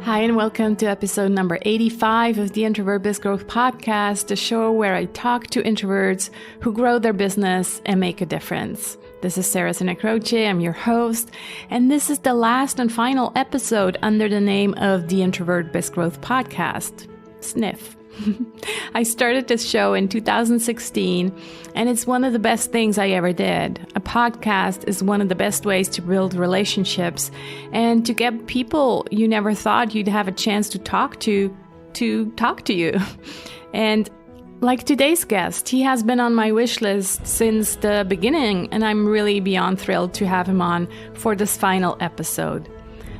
Hi, and welcome to episode number 85 of the Introvert Biz Growth Podcast, the show where I talk to introverts who grow their business and make a difference. This is Sarah Sinacroce, I'm your host, and this is the last and final episode under the name of the Introvert Biz Growth Podcast, Sniff. I started this show in 2016, and it's one of the best things I ever did. A podcast is one of the best ways to build relationships and to get people you never thought you'd have a chance to talk to talk to you. And like today's guest, he has been on my wish list since the beginning, and I'm really beyond thrilled to have him on for this final episode.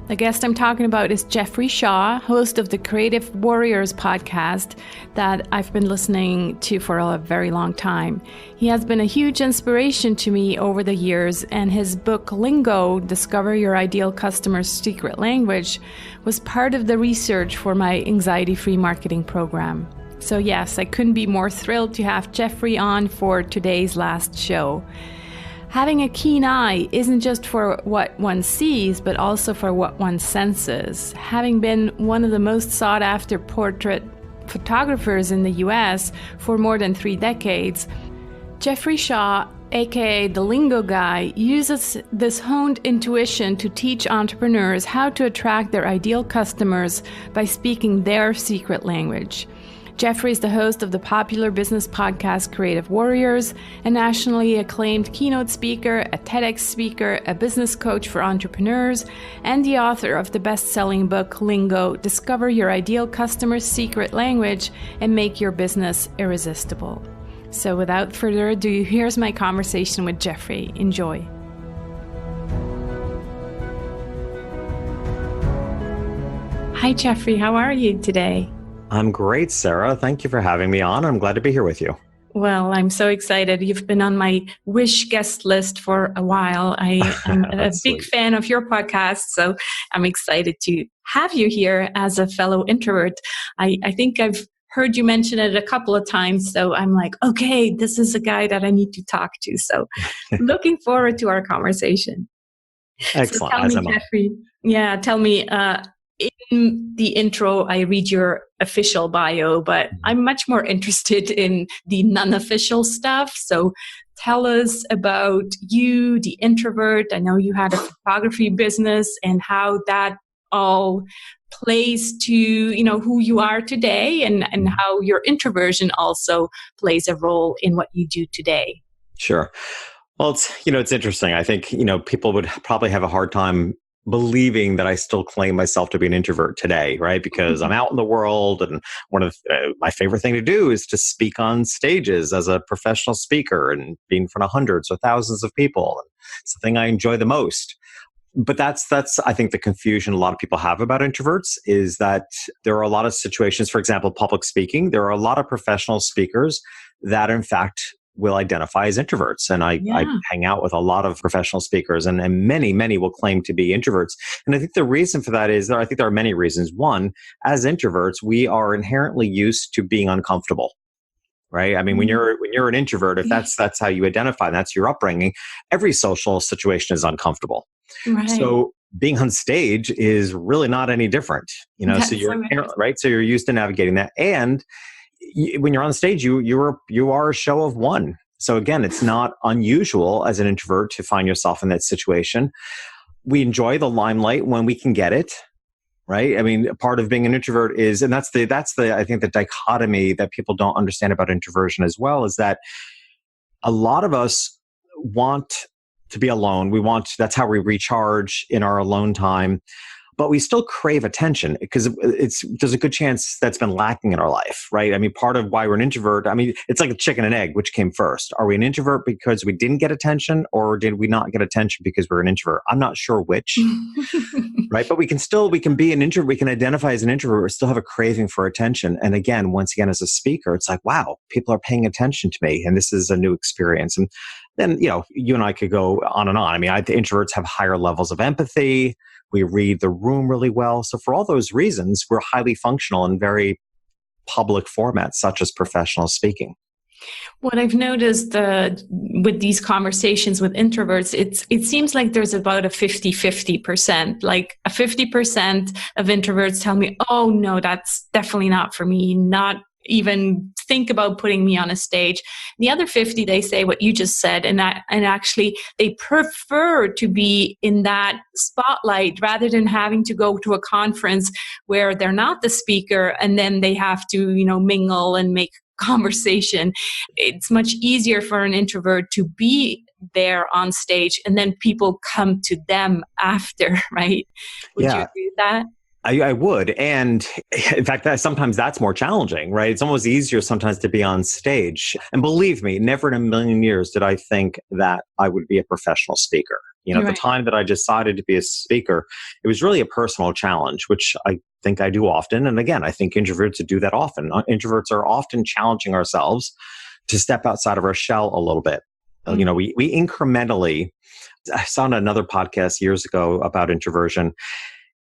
The guest I'm talking about is Jeffrey Shaw, host of the Creative Warriors podcast that I've been listening to for a very long time. He has been a huge inspiration to me over the years, and his book, LINGO, Discover Your Ideal Customer's Secret Language, was part of the research for my anxiety-free marketing program. So yes, I couldn't be more thrilled to have Jeffrey on for today's last show. Having a keen eye isn't just for what one sees, but also for what one senses. Having been one of the most sought-after portrait photographers in the US for more than 3 decades, Jeffrey Shaw, aka the Lingo Guy, uses this honed intuition to teach entrepreneurs how to attract their ideal customers by speaking their secret language. Jeffrey is the host of the popular business podcast Creative Warriors, a nationally acclaimed keynote speaker, a TEDx speaker, a business coach for entrepreneurs, and the author of the best-selling book Lingo, Discover Your Ideal Customer's Secret Language and Make Your Business Irresistible. So without further ado, here's my conversation with Jeffrey. Enjoy. Hi, Jeffrey. How are you today? I'm great, Sarah. Thank you for having me on. I'm glad to be here with you. Well, I'm so excited. You've been on my wish guest list for a while. I am a big fan of your podcast, so I'm excited to have you here as a fellow introvert. I think I've heard you mention it a couple of times, so I'm like, okay, this is a guy that I need to talk to. So looking forward to our conversation. Excellent. So tell me, Jeffrey, tell me, in the intro, I read your official bio, but I'm much more interested in the non-official stuff. So tell us about you, the introvert. I know you had a photography business and how that all plays to, who you are today and how your introversion also plays a role in what you do today. Sure. Well, it's interesting. I think, people would probably have a hard time believing that I still claim myself to be an introvert today, right? Because I'm out in the world, and one of my favorite thing to do is to speak on stages as a professional speaker and be in front of hundreds or thousands of people. And it's the thing I enjoy the most. But that's I think the confusion a lot of people have about introverts is that there are a lot of situations, for example, public speaking. There are a lot of professional speakers that in fact will identify as introverts. And I hang out with a lot of professional speakers, and many will claim to be introverts. And I think the reason for that is, I think there are many reasons. One, as introverts, we are inherently used to being uncomfortable, right? I mean, when you're an introvert, if that's how you identify, that's your upbringing, every social situation is uncomfortable. Right. So being on stage is really not any different, That's so you're used to navigating that. And when you're on stage, you are a show of one. So again, it's not unusual as an introvert to find yourself in that situation. We enjoy the limelight when we can get it, right? I mean, part of being an introvert is, and that's the I think the dichotomy that people don't understand about introversion as well, is that a lot of us want to be alone. That's how we recharge in our alone time. But we still crave attention because there's a good chance that's been lacking in our life, right? I mean, part of why we're an introvert, it's like a chicken and egg, which came first? Are we an introvert because we didn't get attention, or did we not get attention because we're an introvert? I'm not sure which, right? But we can be an introvert, we can identify as an introvert, but still have a craving for attention. And again, once again, as a speaker, it's like, wow, people are paying attention to me, and this is a new experience. And then, you and I could go on and on. I mean, the introverts have higher levels of empathy. We read the room really well. So for all those reasons, we're highly functional in very public formats, such as professional speaking. What I've noticed with these conversations with introverts, it seems like there's about a 50-50%. Like a 50% of introverts tell me, oh no, that's definitely not for me, not even think about putting me on a stage. The other 50, they say what you just said, and actually they prefer to be in that spotlight rather than having to go to a conference where they're not the speaker and then they have to, mingle and make conversation. It's much easier for an introvert to be there on stage and then people come to them after, right? Would you agree with that? I would. And in fact, sometimes that's more challenging, right? It's almost easier sometimes to be on stage. And believe me, never in a million years did I think that I would be a professional speaker. Right. The time that I decided to be a speaker, it was really a personal challenge, which I think I do often. And again, I think introverts do that often. Introverts are often challenging ourselves to step outside of our shell a little bit. Mm-hmm. We incrementally, I saw on another podcast years ago about introversion.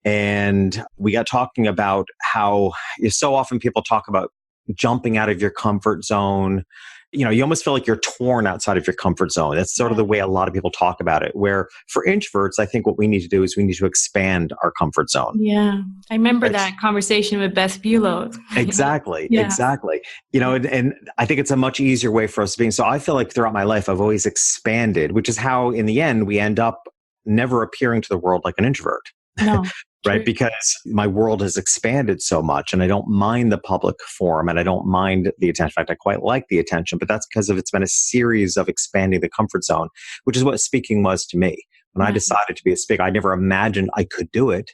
And we got talking about how so often people talk about jumping out of your comfort zone. You almost feel like you're torn outside of your comfort zone. That's sort of the way a lot of people talk about it. Where for introverts, I think what we need to do is we need to expand our comfort zone. Yeah. I remember that conversation with Beth Bulow. Exactly. Exactly. And I think it's a much easier way for us to be. So I feel like throughout my life, I've always expanded, which is how in the end, we end up never appearing to the world like an introvert. No. Right? Because my world has expanded so much and I don't mind the public forum and I don't mind the attention. In fact, I quite like the attention, but that's because it's been a series of expanding the comfort zone, which is what speaking was to me. When I decided to be a speaker, I never imagined I could do it.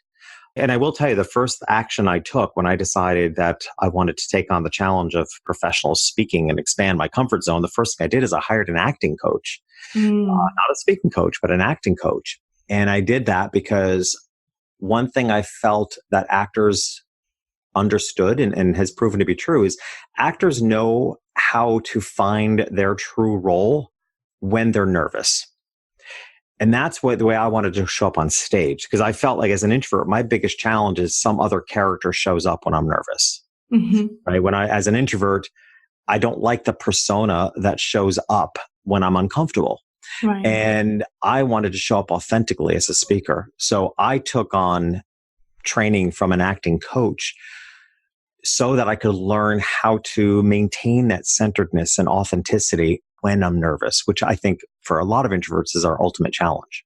And I will tell you, the first action I took when I decided that I wanted to take on the challenge of professional speaking and expand my comfort zone, the first thing I did is I hired an acting coach, not a speaking coach, but an acting coach. And I did that because one thing I felt that actors understood and has proven to be true is actors know how to find their true role when they're nervous. And that's the way I wanted to show up on stage, because I felt like as an introvert, my biggest challenge is some other character shows up when I'm nervous. Mm-hmm. Right? As an introvert, I don't like the persona that shows up when I'm uncomfortable. Right. And I wanted to show up authentically as a speaker. So I took on training from an acting coach so that I could learn how to maintain that centeredness and authenticity when I'm nervous, which I think for a lot of introverts is our ultimate challenge.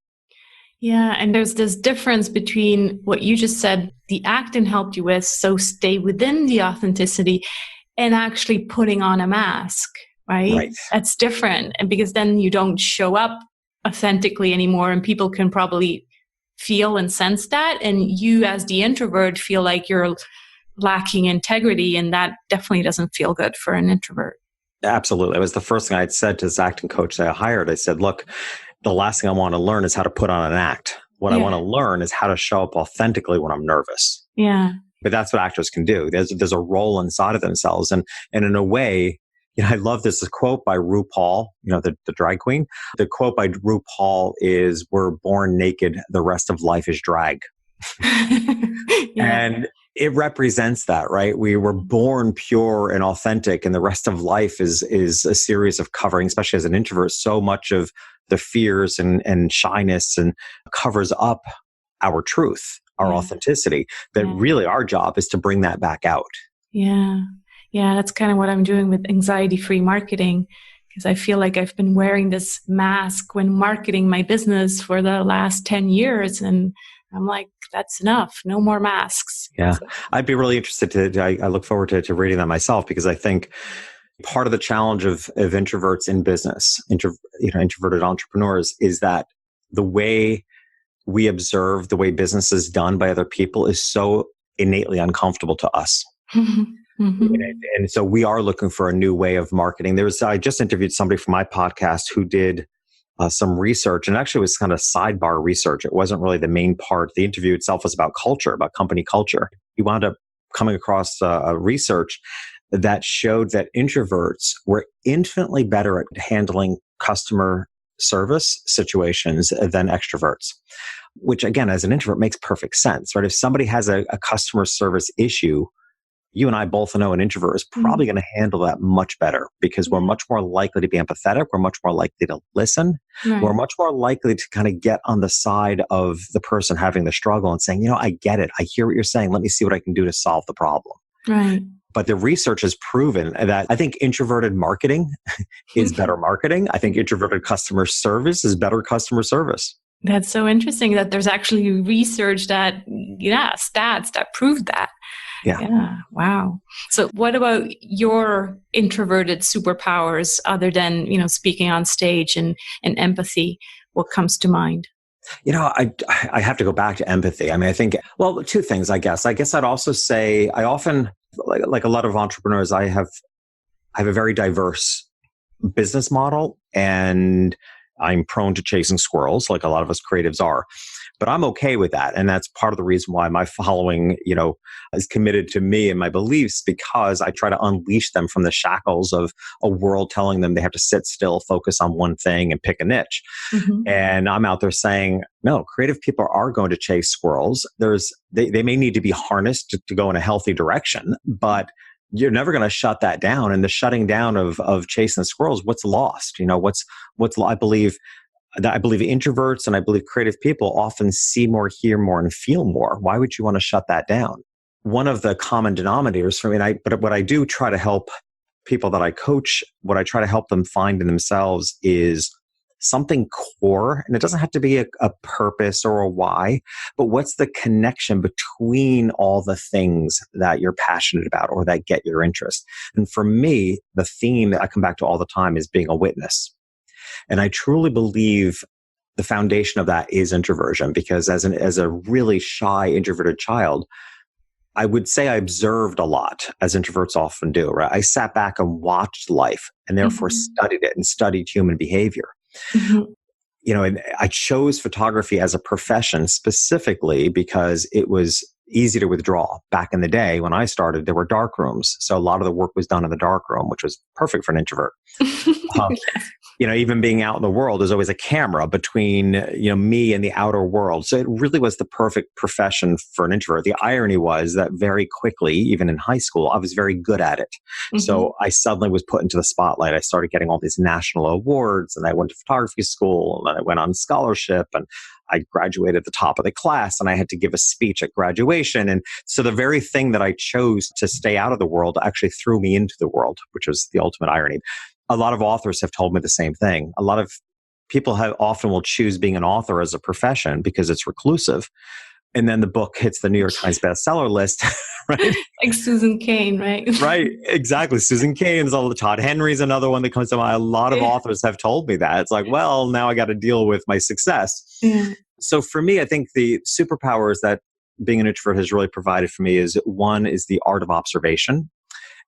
Yeah. And there's this difference between what you just said, the acting helped you with, so stay within the authenticity, and actually putting on a mask. Right? That's different. And because then you don't show up authentically anymore and people can probably feel and sense that. And you as the introvert feel like you're lacking integrity, and that definitely doesn't feel good for an introvert. Absolutely. It was the first thing I'd said to this acting coach that I hired. I said, look, the last thing I want to learn is how to put on an act. What I want to learn is how to show up authentically when I'm nervous. Yeah. But that's what actors can do. There's a role inside of themselves. And in a way, I love this quote by RuPaul, the drag queen. The quote by RuPaul is, "We're born naked. The rest of life is drag." And it represents that, right? We were born pure and authentic, and the rest of life is a series of covering, especially as an introvert. So much of the fears and shyness and covers up our truth, our authenticity, that really our job is to bring that back out. Yeah. Yeah, that's kind of what I'm doing with anxiety-free marketing, because I feel like I've been wearing this mask when marketing my business for the last 10 years. And I'm like, that's enough. No more masks. Yeah. So I'd be really interested I look forward to reading that myself, because I think part of the challenge of introverts in business, introverted entrepreneurs, is that the way we observe the way business is done by other people is so innately uncomfortable to us. Mm-hmm. And so we are looking for a new way of marketing. I just interviewed somebody from my podcast who did some research, and actually it was kind of sidebar research. It wasn't really the main part. The interview itself was about culture, about company culture. He wound up coming across a research that showed that introverts were infinitely better at handling customer service situations than extroverts, which again, as an introvert makes perfect sense, right? If somebody has a customer service issue, you and I both know an introvert is probably going to handle that much better because we're much more likely to be empathetic. We're much more likely to listen. Right. We're much more likely to kind of get on the side of the person having the struggle and saying, I get it. I hear what you're saying. Let me see what I can do to solve the problem. Right. But the research has proven that I think introverted marketing is better marketing. I think introverted customer service is better customer service. That's so interesting that there's actually research that, stats that prove that. Yeah. Wow. So what about your introverted superpowers other than, speaking on stage and empathy? What comes to mind? I have to go back to empathy. I mean, I think, two things, I guess. I guess I'd also say I often, like a lot of entrepreneurs, I have a very diverse business model, and I'm prone to chasing squirrels like a lot of us creatives are. But I'm okay with that. And that's part of the reason why my following, is committed to me and my beliefs, because I try to unleash them from the shackles of a world telling them they have to sit still, focus on one thing and pick a niche. Mm-hmm. And I'm out there saying, no, creative people are going to chase squirrels. They may need to be harnessed to go in a healthy direction, but you're never going to shut that down. And the shutting down of chasing the squirrels, what's lost? I believe introverts and I believe creative people often see more, hear more, and feel more. Why would you want to shut that down? One of the common denominators for me, but what I do try to help people that I coach, what I try to help them find in themselves is something core. And it doesn't have to be a purpose or a why, but what's the connection between all the things that you're passionate about or that get your interest? And for me, the theme that I come back to all the time is being a witness. And I truly believe the foundation of that is introversion, because as a really shy, introverted child, I would say I observed a lot, as introverts often do, right? I sat back and watched life and therefore studied it and studied human behavior. Mm-hmm. And I chose photography as a profession specifically because it was easy to withdraw. Back in the day when I started, there were dark rooms. So a lot of the work was done in the dark room, which was perfect for an introvert. Even being out in the world, there's always a camera between, me and the outer world. So it really was the perfect profession for an introvert. The irony was that very quickly, even in high school, I was very good at it. Mm-hmm. So I suddenly was put into the spotlight. I started getting all these national awards, and I went to photography school, and then I went on scholarship, and I graduated at the top of the class, and I had to give a speech at graduation. And so the very thing that I chose to stay out of the world actually threw me into the world, which was the ultimate irony. A lot of authors have told me the same thing. A lot of people often will choose being an author as a profession because it's reclusive. And then the book hits the New York Times bestseller list, right? Like Susan Cain, right? Right, exactly. Susan Cain's, Todd Henry's another one that comes to mind. A lot of authors have told me that. It's like, well, now I got to deal with my success. Yeah. So for me, I think the superpowers that being an introvert has really provided for me is, one is the art of observation.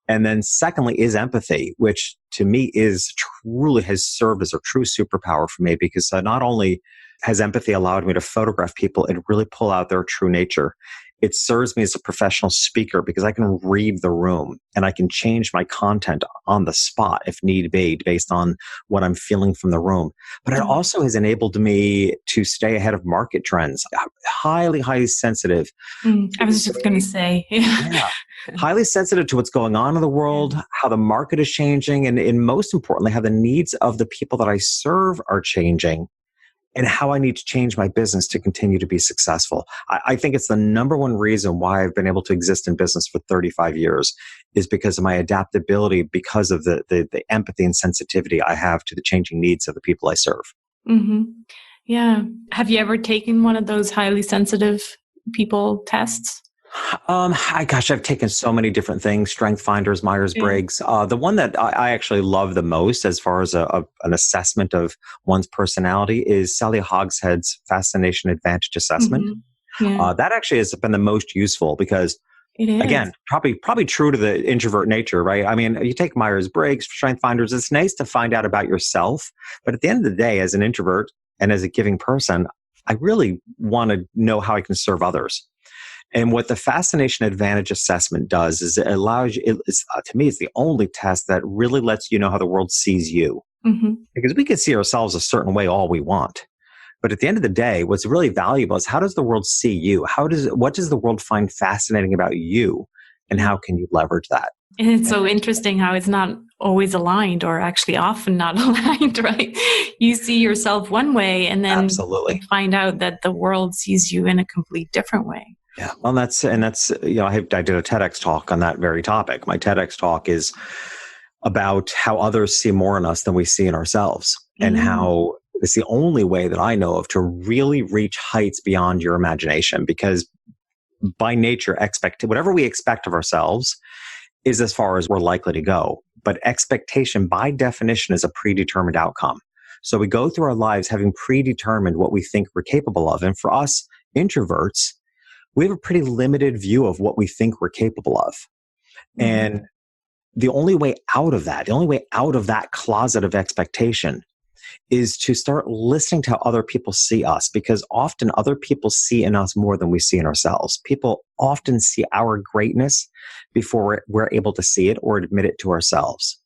And then secondly is empathy, which to me truly has served as a true superpower for me, because not only has empathy allowed me to photograph people and really pull out their true nature, it serves me as a professional speaker because I can read the room and I can change my content on the spot if need be based on what I'm feeling from the room. But it also has enabled me to stay ahead of market trends. Highly, highly sensitive. I was just going to say. Yeah. Highly sensitive to what's going on in the world, how the market is changing, and most importantly, how the needs of the people that I serve are changing, and how I need to change my business to continue to be successful. I think it's the number one reason why I've been able to exist in business for 35 years is because of my adaptability, because of the empathy and sensitivity I have to the changing needs of the people I serve. Mm-hmm. Yeah. Have you ever taken one of those highly sensitive people tests? I've taken so many different things, Strength Finders, Myers-Briggs. The one that I actually love the most as far as an assessment of one's personality is Sally Hogshead's Fascination Advantage Assessment. Mm-hmm. Yeah. That actually has been the most useful because, again, probably true to the introvert nature, right? I mean, you take Myers-Briggs, Strength Finders, it's nice to find out about yourself. But at the end of the day, as an introvert and as a giving person, I really want to know how I can serve others. And what the Fascination Advantage Assessment does is it allows you, to me, it's the only test that really lets you know how the world sees you. Mm-hmm. Because we can see ourselves a certain way all we want. But at the end of the day, what's really valuable is how does the world see you? What does the world find fascinating about you? And how can you leverage that? And it's so interesting how it's not always aligned, or actually often not aligned, right? You see yourself one way and then Absolutely. you find out that the world sees you in a complete different way. Yeah. Well, that's I did a TEDx talk on that very topic. My TEDx talk is about how others see more in us than we see in ourselves, and how it's the only way that I know of to really reach heights beyond your imagination, because by nature, whatever we expect of ourselves is as far as we're likely to go. But expectation, by definition, is a predetermined outcome. So we go through our lives having predetermined what we think we're capable of. And for us introverts, we have a pretty limited view of what we think we're capable of. And the only way out of that closet of expectation is to start listening to how other people see us, because often other people see in us more than we see in ourselves. People often see our greatness before we're able to see it or admit it to ourselves.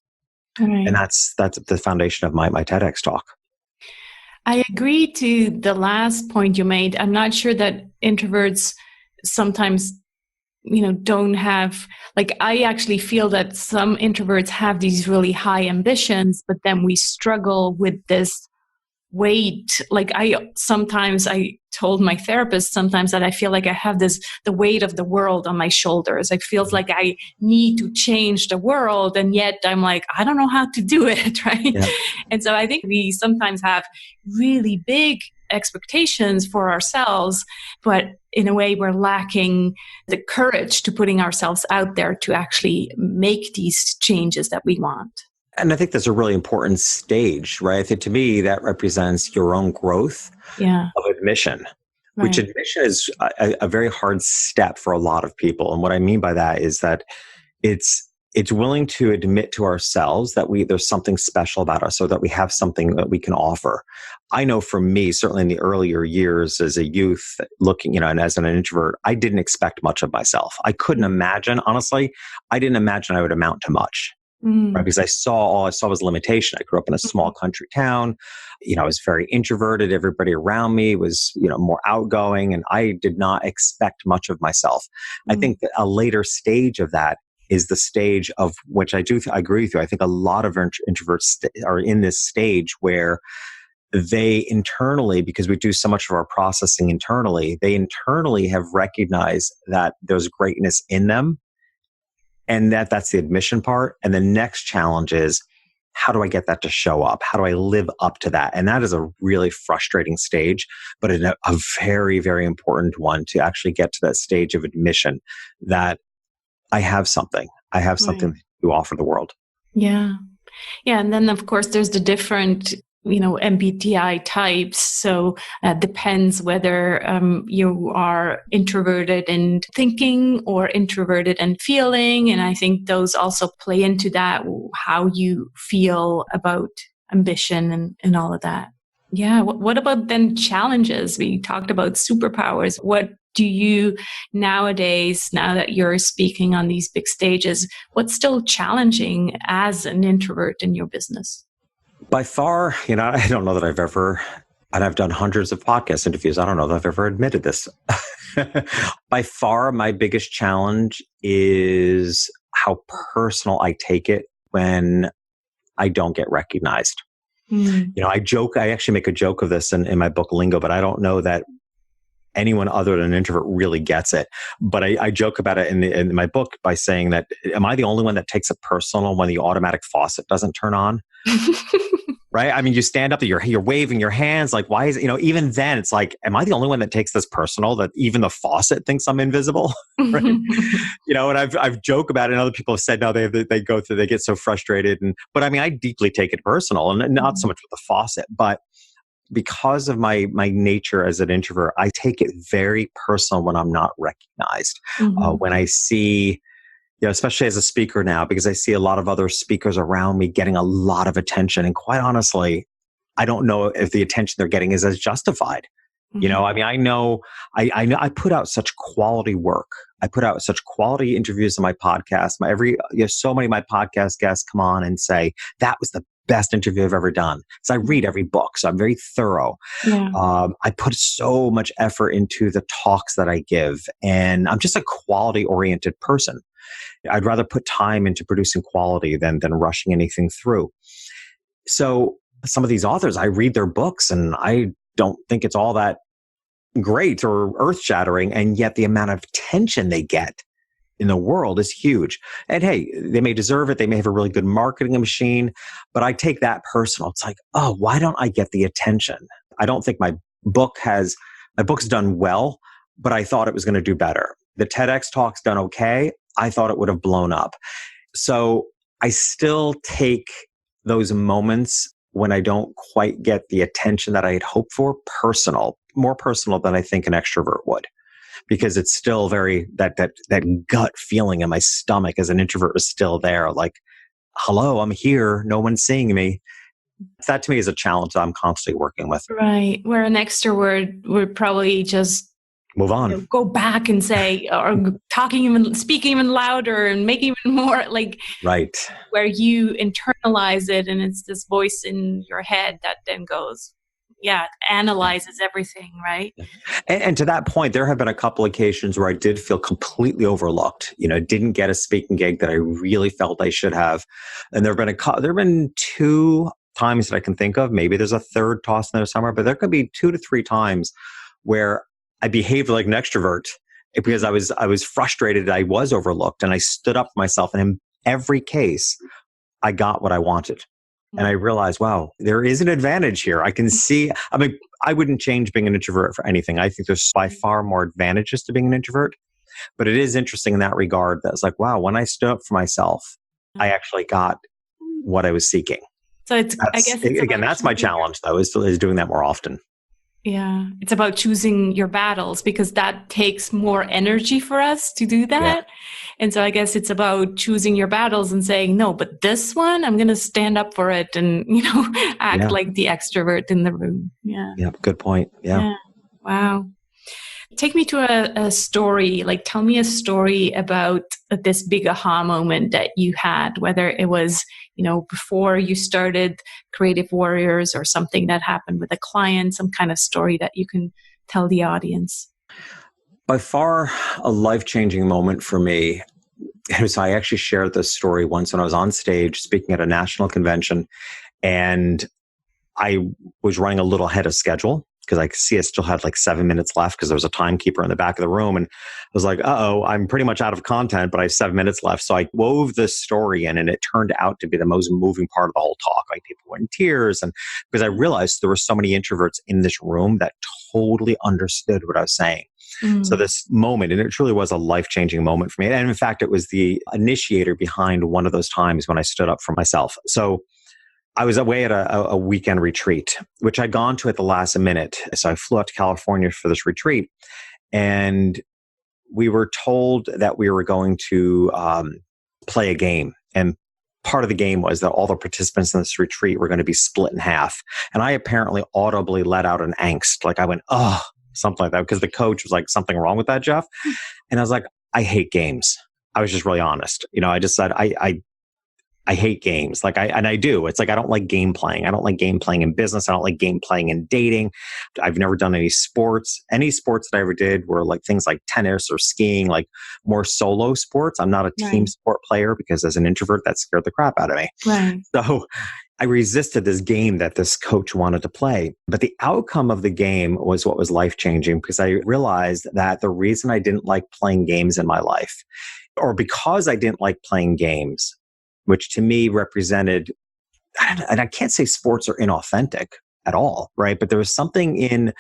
Right. And that's the foundation of my TEDx talk. I agree to the last point you made. I'm not sure that introverts sometimes don't have, I actually feel that some introverts have these really high ambitions, but then we struggle with this weight. I told my therapist sometimes that I feel like I have the weight of the world on my shoulders. It feels like I need to change the world. And yet I'm like, I don't know how to do it. Right. Yeah. And so I think we sometimes have really big expectations for ourselves, but in a way we're lacking the courage to putting ourselves out there to actually make these changes that we want. And I think that's a really important stage, right? I think to me that represents your own growth of admission, which admission is a very hard step for a lot of people. And what I mean by that is that it's willing to admit to ourselves that there's something special about us, or that we have something that we can offer. I know for me, certainly in the earlier years as a youth, looking, and as an introvert, I didn't expect much of myself. I couldn't imagine, honestly, I didn't imagine I would amount to much. Right? Because all I saw was limitation. I grew up in a small country town. I was very introverted. Everybody around me was, more outgoing, and I did not expect much of myself. I think that a later stage of that is the stage of which I agree with you. I think a lot of introverts are in this stage where they internally, because we do so much of our processing internally, they internally have recognized that there's greatness in them. And that's the admission part. And the next challenge is, how do I get that to show up? How do I live up to that? And that is a really frustrating stage, but a very, very important one to actually get to that stage of admission that I have something. I have something to offer the world. Yeah. Yeah. And then, of course, there's the different MBTI types. So depends whether you are introverted and thinking or introverted and feeling. And I think those also play into that, how you feel about ambition and all of that. Yeah. What about then challenges? We talked about superpowers. What do you nowadays, now that you're speaking on these big stages, what's still challenging as an introvert in your business? By far, I don't know that I've ever, and I've done hundreds of podcast interviews, I don't know that I've ever admitted this. By far, my biggest challenge is how personal I take it when I don't get recognized. I actually make a joke of this in my book, LINGO, but I don't know that anyone other than an introvert really gets it. But I joke about it in my book by saying that, am I the only one that takes it personal when the automatic faucet doesn't turn on? Right? I mean, you stand up, you're waving your hands, like, why is it, even then it's like, am I the only one that takes this personal, that even the faucet thinks I'm invisible? Right? And I've joked about it, and other people have said, no, they go through, they get so frustrated. But I mean, I deeply take it personal, and not so much with the faucet, but because of my nature as an introvert, I take it very personal when I'm not recognized. When I see, especially as a speaker now, because I see a lot of other speakers around me getting a lot of attention. And quite honestly, I don't know if the attention they're getting is as justified. I mean, I know I put out such quality work. I put out such quality interviews on my podcast. So many of my podcast guests come on and say, that was the best interview I've ever done. So I read every book, so I'm very thorough. Yeah. I put so much effort into the talks that I give, and I'm just a quality-oriented person. I'd rather put time into producing quality than rushing anything through. So some of these authors, I read their books and I don't think it's all that great or earth-shattering, and yet the amount of attention they get in the world is huge. And hey, they may deserve it. They may have a really good marketing machine, but I take that personal. It's like, oh, why don't I get the attention? I don't think my book's done well, but I thought it was going to do better. The TEDx talk's done okay. I thought it would have blown up. So I still take those moments when I don't quite get the attention that I had hoped for more personal than I think an extrovert would. Because it's still very, that gut feeling in my stomach as an introvert is still there. Like, hello, I'm here. No one's seeing me. That to me is a challenge that I'm constantly working with. Right. Where an extrovert would probably just move on, go back and say, or speaking even louder and make even more right. Where you internalize it and it's this voice in your head that then goes, analyzes everything, right? And to that point, there have been a couple occasions where I did feel completely overlooked. Didn't get a speaking gig that I really felt I should have. And there have been 2 times that I can think of. Maybe there's a third toss in there somewhere, but there could be 2 to 3 times where I behaved like an extrovert because I was frustrated. I was overlooked, and I stood up for myself. And in every case, I got what I wanted. And I realized, wow, there is an advantage here. I can see, I wouldn't change being an introvert for anything. I think there's by far more advantages to being an introvert. But it is interesting in that regard that it's like, wow, when I stood up for myself, I actually got what I was seeking. So that's my challenge, though, is doing that more often. Yeah, it's about choosing your battles, because that takes more energy for us to do that. Yeah. And so I guess it's about choosing your battles and saying, no, but this one, I'm going to stand up for it and, act like the extrovert in the room. Yeah. Yeah. Good point. Yeah. Wow. Take me to a story, tell me a story about this big aha moment that you had, whether it was, before you started Creative Warriors or something that happened with a client, some kind of story that you can tell the audience. By far, a life-changing moment for me. So I actually shared this story once when I was on stage speaking at a national convention, and I was running a little ahead of schedule, because I could see I still had 7 minutes left because there was a timekeeper in the back of the room. And I was like, I'm pretty much out of content, but I have 7 minutes left. So I wove this story in, and it turned out to be the most moving part of the whole talk. People were in tears. And because I realized there were so many introverts in this room that totally understood what I was saying. So this moment, and it truly was a life-changing moment for me. And in fact, it was the initiator behind one of those times when I stood up for myself. So I was away at a weekend retreat, which I'd gone to at the last minute. So I flew out to California for this retreat, and we were told that we were going to play a game. And part of the game was that all the participants in this retreat were going to be split in half. And I apparently audibly let out an angst. I went, oh, something like that, because the coach was like, something wrong with that, Jeff? And I was like, I hate games. I was just really honest. I just said, I hate games. And I do. It's I don't like game playing. I don't like game playing in business. I don't like game playing in dating. I've never done any sports. Any sports that I ever did were things like tennis or skiing, more solo sports. I'm not a team sport player, because as an introvert, that scared the crap out of me. Right. So I resisted this game that this coach wanted to play. But the outcome of the game was what was life-changing, because I realized that the reason I didn't like playing games in my life, or because I didn't like playing games, which to me represented, and I can't say sports are inauthentic at all, right? But there was something in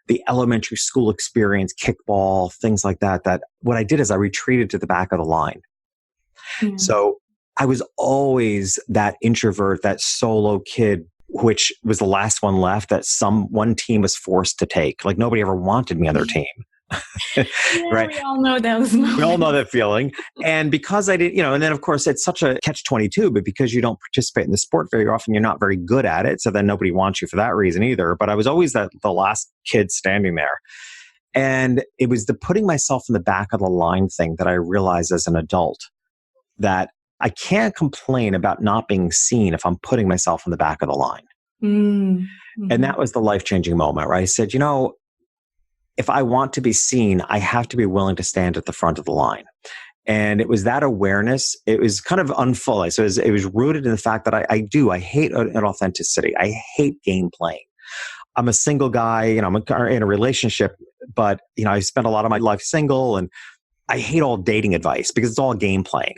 the elementary school experience, kickball, things like that, that what I did is I retreated to the back of the line. Yeah. So I was always that introvert, that solo kid, which was the last one left that one team was forced to take. Nobody ever wanted me on their team. Right. We all know those moments. We all know that feeling. And because I didn't, and then of course it's such a catch-22, but because you don't participate in the sport very often, you're not very good at it. So then nobody wants you for that reason either. But I was always the last kid standing there. And it was the putting myself in the back of the line thing that I realized as an adult, that I can't complain about not being seen if I'm putting myself in the back of the line. Mm-hmm. And that was the life-changing moment where I said, if I want to be seen, I have to be willing to stand at the front of the line. And it was that awareness. It was kind of unfolding. So it was rooted in the fact that I hate an authenticity. I hate game playing. I'm a single guy, I'm in a relationship, but, I spent a lot of my life single, and I hate all dating advice because it's all game playing,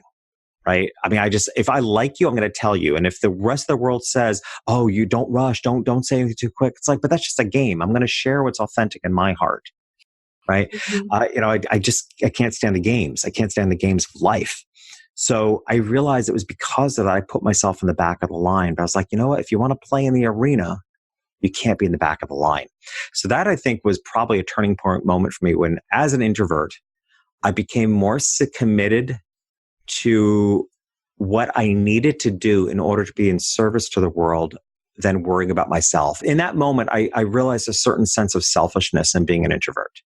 right? I mean, if I like you, I'm going to tell you. And if the rest of the world says, oh, you don't rush, don't say anything too quick. It's like, but that's just a game. I'm going to share what's authentic in my heart. Right. Mm-hmm. I can't stand the games. I can't stand the games of life. So I realized it was because of that I put myself in the back of the line. But I was like, you know what? If you want to play in the arena, you can't be in the back of the line. So that, I think, was probably a turning point moment for me when, as an introvert, I became more committed to what I needed to do in order to be in service to the world than worrying about myself. In that moment, I realized a certain sense of selfishness in being an introvert.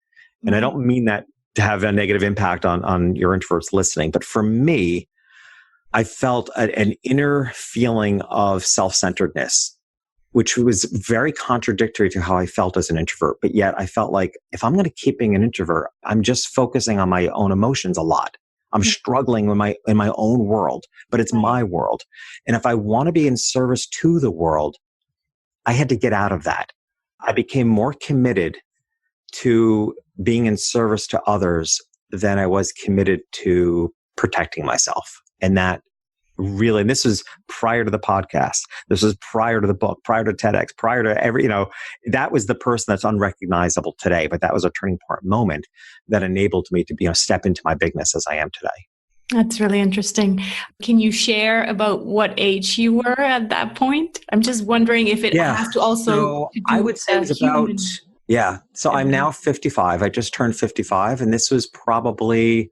And I don't mean that to have a negative impact on your introverts listening. But for me, I felt an inner feeling of self-centeredness, which was very contradictory to how I felt as an introvert. But yet I felt like if I'm going to keep being an introvert, I'm just focusing on my own emotions a lot. I'm struggling in my own world, but it's my world. And if I want to be in service to the world, I had to get out of that. I became more committed to being in service to others than I was committed to protecting myself. And that really, and this was prior to the podcast. This was prior to the book, prior to TEDx, prior to that was the person that's unrecognizable today. But that was a turning point moment that enabled me to, step into my bigness as I am today. That's really interesting. Can you share about what age you were at that point? I'm just wondering if it has to also to do I would say it was about... Yeah. So I'm now 55. I just turned 55. And this was probably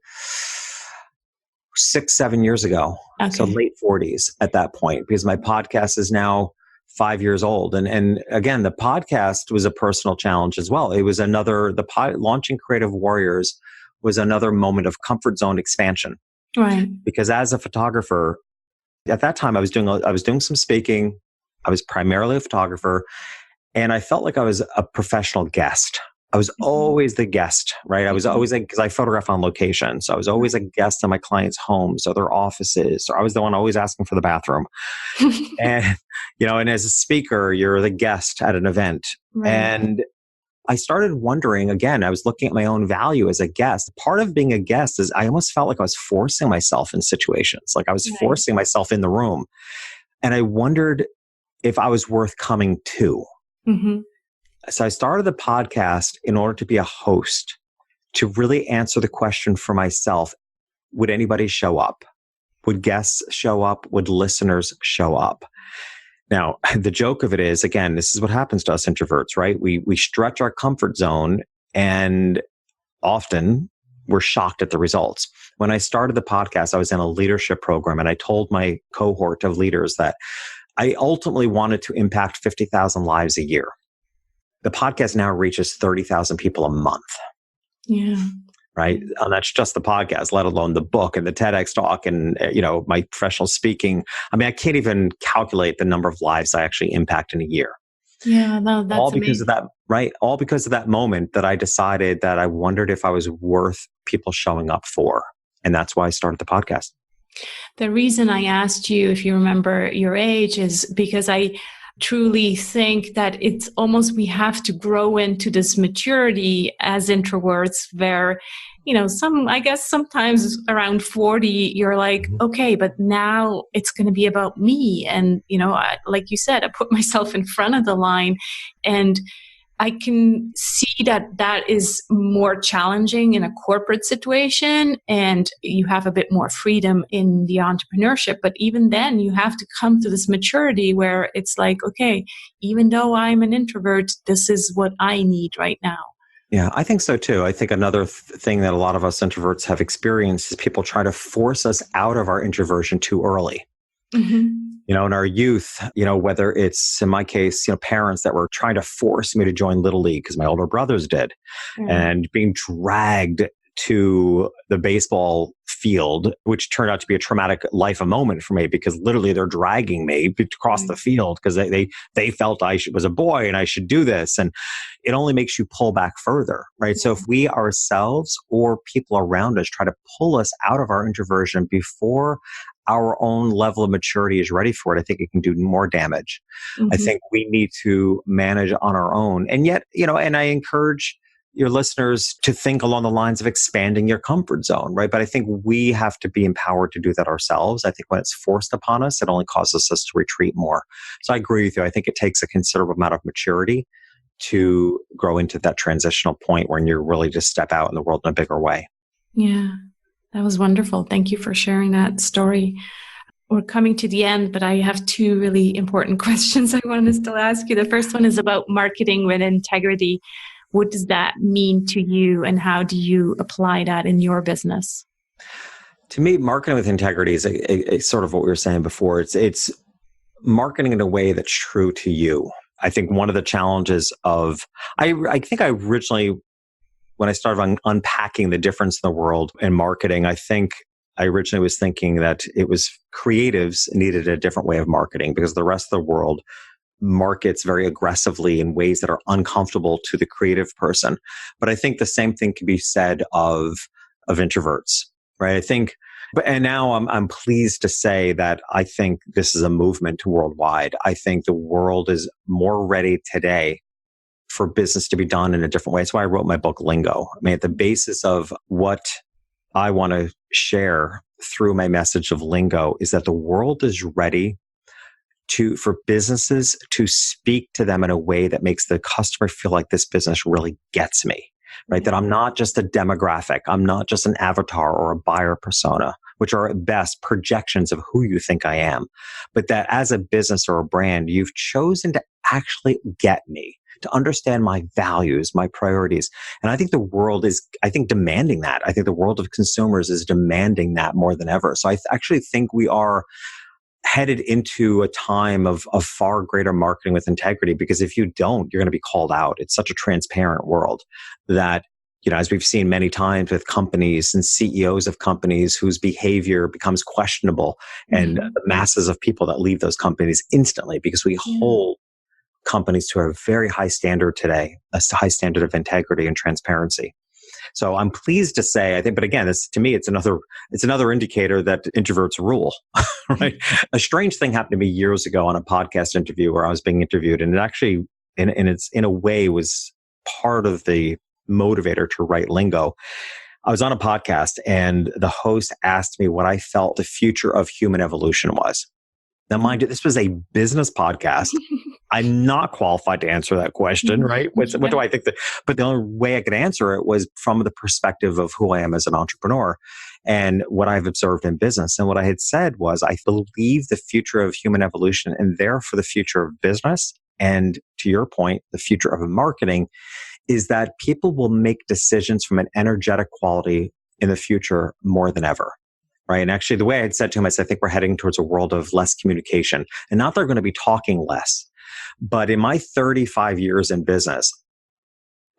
6-7 years ago. Okay. So late 40s at that point, because my podcast is now 5 years old. And again, the podcast was a personal challenge as well. It was launching Creative Warriors was another moment of comfort zone expansion. Right. Because as a photographer, at that time I was doing some speaking. I was primarily a photographer. And I felt like I was a professional guest. I was always the guest, right? I was always because I photograph on location. So I was always a guest in my clients' homes or their offices. Or I was the one always asking for the bathroom. And, and as a speaker, you're the guest at an event. Right. And I started wondering, again, I was looking at my own value as a guest. Part of being a guest is I almost felt like I was forcing myself in situations. Like I was forcing myself in the room. And I wondered if I was worth coming to. Mm-hmm. So I started the podcast in order to be a host, to really answer the question for myself, would anybody show up? Would guests show up? Would listeners show up? Now, the joke of it is, again, this is what happens to us introverts, right? We stretch our comfort zone, and often we're shocked at the results. When I started the podcast, I was in a leadership program, and I told my cohort of leaders that I ultimately wanted to impact 50,000 lives a year. The podcast now reaches 30,000 people a month. Yeah. Right. And that's just the podcast, let alone the book and the TEDx talk and, my professional speaking. I mean, I can't even calculate the number of lives I actually impact in a year. Yeah. No, that's all because amazing. of that, right? All because of that moment that I decided that I wondered if I was worth people showing up for. And that's why I started the podcast. The reason I asked you if you remember your age is because I truly think that it's almost we have to grow into this maturity as introverts where, I guess sometimes around 40, you're like, okay, but now it's going to be about me. And, like you said, I put myself in front of the line, and I can see that is more challenging in a corporate situation, and you have a bit more freedom in the entrepreneurship. But even then, you have to come to this maturity where it's like, okay, even though I'm an introvert, this is what I need right now. Yeah, I think so too. I think another thing that a lot of us introverts have experienced is people try to force us out of our introversion too early. Mm-hmm. In our youth, whether it's, in my case, parents that were trying to force me to join Little League because my older brothers did, and being dragged to the baseball field, which turned out to be a traumatic life moment for me because literally they're dragging me across the field because they felt was a boy and I should do this. And it only makes you pull back further, right? So if we ourselves or people around us try to pull us out of our introversion before our own level of maturity is ready for it, I think it can do more damage. I think we need to manage on our own. And yet, and I encourage your listeners to think along the lines of expanding your comfort zone, right? But I think we have to be empowered to do that ourselves. I think when it's forced upon us, it only causes us to retreat more. So I agree with you. I think it takes a considerable amount of maturity to grow into that transitional point when you're really just step out in the world in a bigger way. Yeah, that was wonderful. Thank you for sharing that story. We're coming to the end, but I have two really important questions I want to still ask you. The first one is about marketing with integrity. What does that mean to you, and how do you apply that in your business? To me, marketing with integrity is a sort of what we were saying before. It's marketing in a way that's true to you. I think one of the challenges I think I originally, when I started unpacking the difference in the world in marketing, I think I originally was thinking that it was creatives needed a different way of marketing because the rest of the world markets very aggressively in ways that are uncomfortable to the creative person. But I think the same thing can be said of introverts, right? I think, and now I'm pleased to say that I think this is a movement worldwide. I think the world is more ready today for business to be done in a different way. That's why I wrote my book, LINGO. I mean, at the basis of what I want to share through my message of LINGO is that the world is ready for businesses to speak to them in a way that makes the customer feel like this business really gets me, right? That I'm not just a demographic. I'm not just an avatar or a buyer persona, which are at best projections of who you think I am. But that as a business or a brand, you've chosen to actually get me, to understand my values, my priorities. And I think the world is, demanding that. I think the world of consumers is demanding that more than ever. So I actually think we are headed into a time of far greater marketing with integrity, because if you don't, you're going to be called out. It's such a transparent world that, as we've seen many times with companies and CEOs of companies whose behavior becomes questionable, and the masses of people that leave those companies instantly because we hold companies to a very high standard today, a high standard of integrity and transparency. So I'm pleased to say, I think, but again, to me, it's another indicator that introverts rule, right? A strange thing happened to me years ago on a podcast interview where I was being interviewed, and it actually, in a way, was part of the motivator to write LINGO. I was on a podcast, and the host asked me what I felt the future of human evolution was. Now, mind you, this was a business podcast. I'm not qualified to answer that question, right? What do I think but the only way I could answer it was from the perspective of who I am as an entrepreneur and what I've observed in business. And what I had said was, I believe the future of human evolution, and therefore the future of business, and to your point, the future of marketing, is that people will make decisions from an energetic quality in the future more than ever. Right. And actually, the way I had said to him, I said, I think we're heading towards a world of less communication, and not they're going to be talking less. But in my 35 years in business,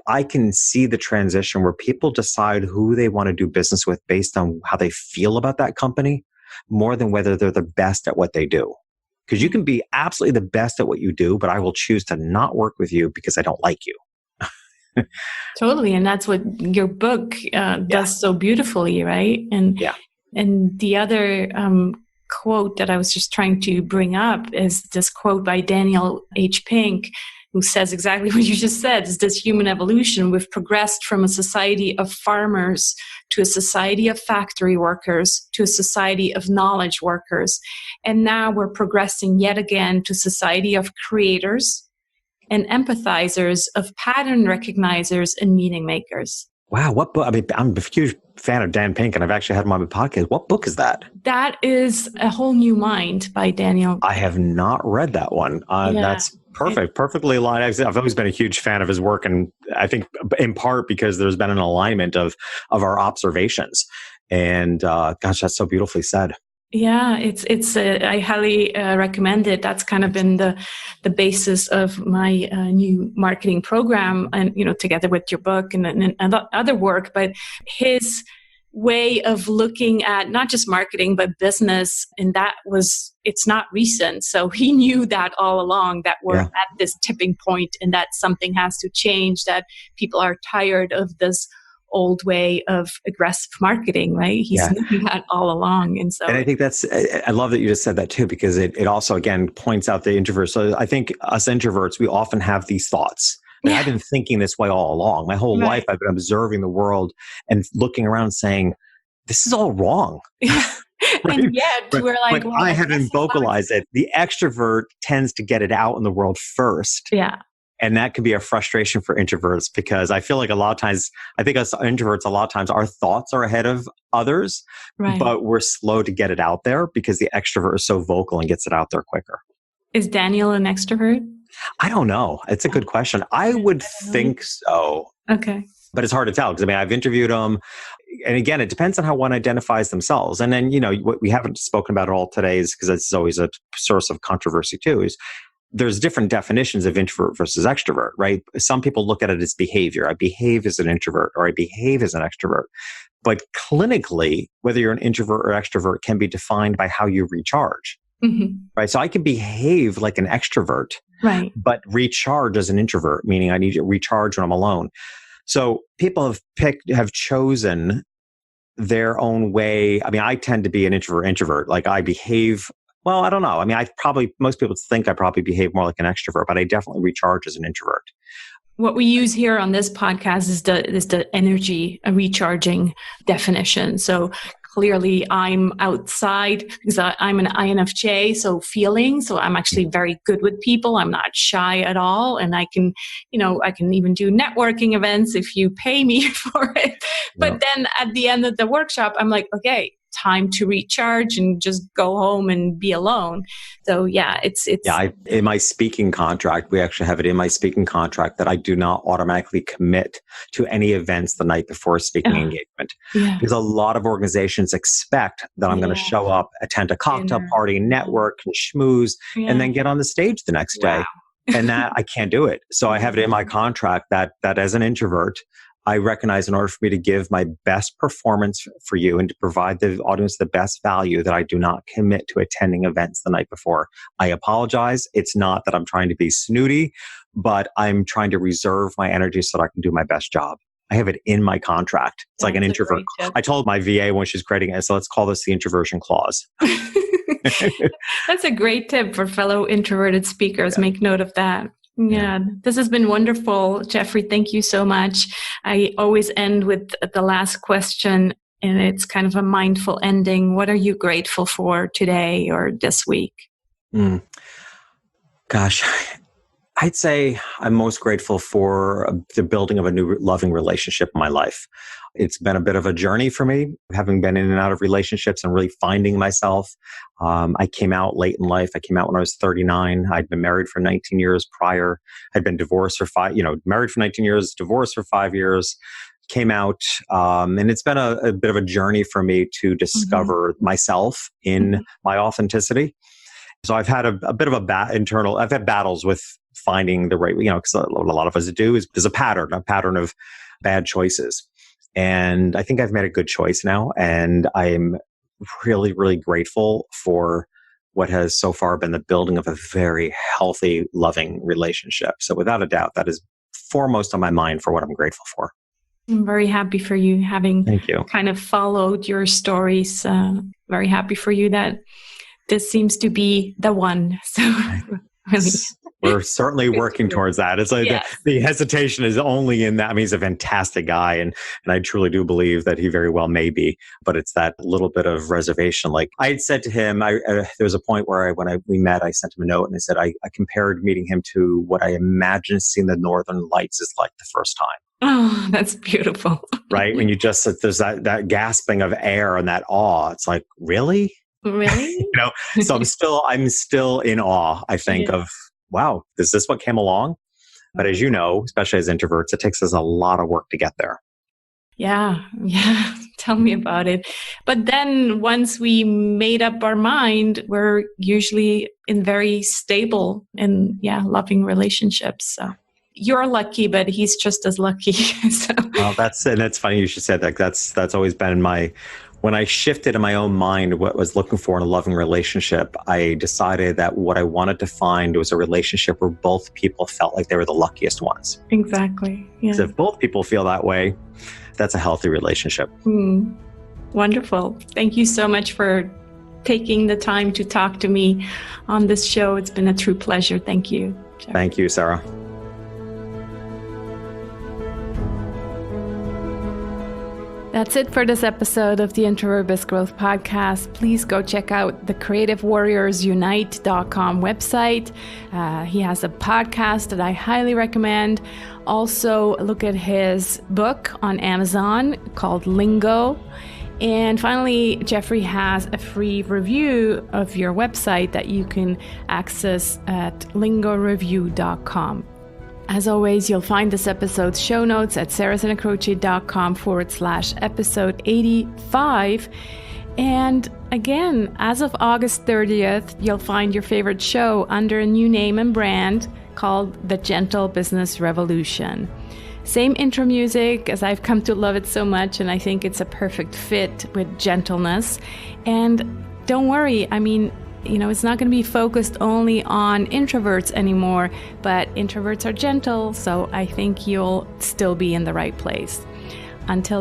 I can see the transition where people decide who they want to do business with based on how they feel about that company, more than whether they're the best at what they do. Because you can be absolutely the best at what you do, but I will choose to not work with you because I don't like you. Totally. And that's what your book does so beautifully, right? And the other quote that I was just trying to bring up is this quote by Daniel H. Pink, who says exactly what you just said, is this human evolution. We've progressed from a society of farmers to a society of factory workers to a society of knowledge workers. And now we're progressing yet again to a society of creators and empathizers, of pattern recognizers and meaning makers. Wow, what book? I mean, I'm a huge fan of Dan Pink, and I've actually had him on my podcast. What book is that? That is A Whole New Mind by Daniel. I have not read that one. That's perfect, perfectly aligned. I've always been a huge fan of his work, and I think in part because there's been an alignment of our observations. And gosh, that's so beautifully said. Yeah, I highly recommend it. That's kind of been the basis of my new marketing program, and together with your book and other work. But his way of looking at not just marketing, but business. And it's not recent. So he knew that all along, that we're at this tipping point and that something has to change, that people are tired of this old way of aggressive marketing, right? He's knew that all along. And I think I love that you just said that too, because it also, again, points out the introverts. So I think us introverts, we often have these thoughts. And I've been thinking this way all along. My whole life, I've been observing the world and looking around saying, this is all wrong. Right? And yet we're like, I haven't vocalized it. The extrovert tends to get it out in the world first. Yeah. And that can be a frustration for introverts, because I feel like a lot of times, I think us introverts, a lot of times our thoughts are ahead of others, but we're slow to get it out there because the extrovert is so vocal and gets it out there quicker. Is Daniel an extrovert? I don't know. It's a good question. I would think so. Okay. But it's hard to tell, because I've interviewed them. And again, it depends on how one identifies themselves. And then, what we haven't spoken about at all today is, because it's always a source of controversy too, is there's different definitions of introvert versus extrovert, right? Some people look at it as behavior. I behave as an introvert, or I behave as an extrovert. But clinically, whether you're an introvert or extrovert can be defined by how you recharge. Right. So I can behave like an extrovert, but recharge as an introvert, meaning I need to recharge when I'm alone. So people have chosen their own way. I mean, I tend to be an introvert. Like I behave, well, I don't know. I mean, most people think I probably behave more like an extrovert, but I definitely recharge as an introvert. What we use here on this podcast is the energy recharging definition. So clearly I'm outside because I'm an INFJ, so feeling. So I'm actually very good with people. I'm not shy at all. And I can even do networking events if you pay me for it. But then at the end of the workshop, I'm like, okay, time to recharge and just go home and be alone. So it's in my speaking contract, we actually have it in my speaking contract that I do not automatically commit to any events the night before a speaking engagement. Because a lot of organizations expect that I'm going to show up, attend a cocktail party, network and schmooze, and then get on the stage the next day. And that I can't do it. So I have it in my contract that as an introvert, I recognize in order for me to give my best performance for you and to provide the audience the best value, that I do not commit to attending events the night before. I apologize. It's not that I'm trying to be snooty, but I'm trying to reserve my energy so that I can do my best job. I have it in my contract. It's like an introvert. I told my VA when she's creating it, so let's call this the introversion clause. That's a great tip for fellow introverted speakers. Make note of that. Yeah, this has been wonderful, Jeffrey. Thank you so much. I always end with the last question, and it's kind of a mindful ending. What are you grateful for today or this week? Gosh, I'd say I'm most grateful for the building of a new loving relationship in my life. It's been a bit of a journey for me, having been in and out of relationships and really finding myself. I came out late in life. I came out when I was 39. I'd been married for 19 years prior. I'd been divorced for married for 19 years, divorced for 5 years, came out. And it's been a bit of a journey for me to discover myself in my authenticity. So I've had a bit of I've had battles with finding the right, because a lot of us do is a pattern of bad choices. And I think I've made a good choice now. And I'm really, really grateful for what has so far been the building of a very healthy, loving relationship. So without a doubt, that is foremost on my mind for what I'm grateful for. I'm very happy for you having kind of followed your stories. Very happy for you that this seems to be the one. So really. We're certainly working towards that. It's like the hesitation is only in that. I mean, he's a fantastic guy, and I truly do believe that he very well may be. But it's that little bit of reservation. Like I had said to him, there was a point where when we met, I sent him a note and I said I compared meeting him to what I imagined seeing the Northern Lights is like the first time. Oh, that's beautiful. Right? When you just there's that gasping of air and that awe. It's like, really? Really? So I'm still in awe, I think, of, wow, is this what came along? But as you know, especially as introverts, it takes us a lot of work to get there. Yeah. Tell me about it. But then once we made up our mind, we're usually in very stable and loving relationships. So you're lucky, but he's just as lucky. So Well, that's funny you should say that. That's always been when I shifted in my own mind what I was looking for in a loving relationship, I decided that what I wanted to find was a relationship where both people felt like they were the luckiest ones. Exactly. Yeah. So if both people feel that way, that's a healthy relationship. Wonderful. Thank you so much for taking the time to talk to me on this show. It's been a true pleasure. Thank you, Jeffrey. Thank you, Sarah. That's it for this episode of the Introvert Biz Growth Podcast. Please go check out the creativewarriorsunite.com website. He has a podcast that I highly recommend. Also, look at his book on Amazon called LINGO. And finally, Jeffrey has a free review of your website that you can access at lingoreview.com. As always, you'll find this episode's show notes at sarahsanacroce.com/episode 85. And again, as of August 30th, you'll find your favorite show under a new name and brand called The Gentle Business Revolution. Same intro music, as I've come to love it so much, and I think it's a perfect fit with gentleness. And don't worry, it's not going to be focused only on introverts anymore, but introverts are gentle, so I think you'll still be in the right place. Until